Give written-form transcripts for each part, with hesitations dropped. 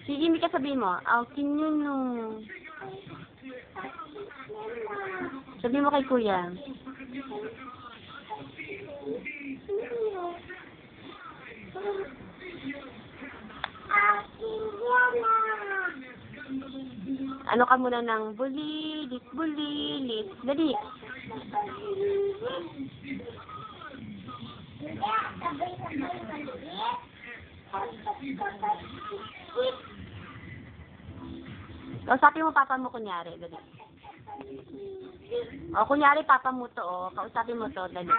Sige, Mika, sabihin mo. Akin yun, no. Sabihin mo kay kuya. Ano ka muna ng bulilit. Dali. Kausapin mo papa mo, kunyari. Dali. O, kunyari papa mo to, o. Kausapin mo to, dali.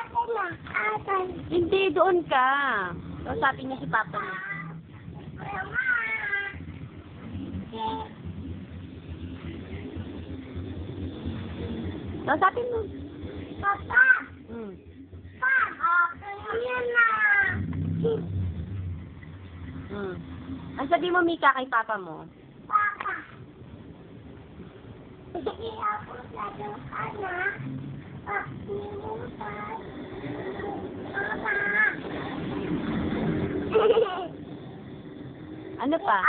Hindi, doon ka. Kausapin niya si papa mo. Kausapin mo. Papa! Papa! Yan na! Ang sabi mo, Mika, kay papa mo? Papa! Hindi ako ladong anak. Ano pa?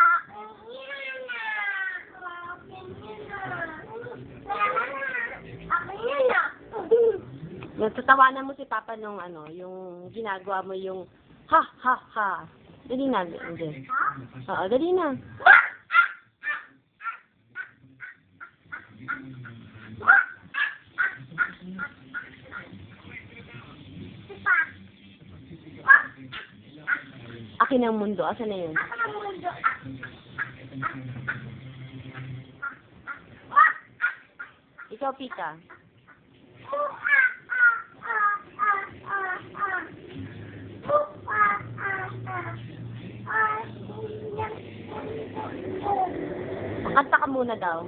Natatawanan mo si Papa nung ano, yung ginagawa mo yung ha ha ha. Dali na, hindi. Oo, dali na. Akin ang mundo. Asan na yun? Akin ang mundo. Ikaw, Pika. Kanta ka muna daw.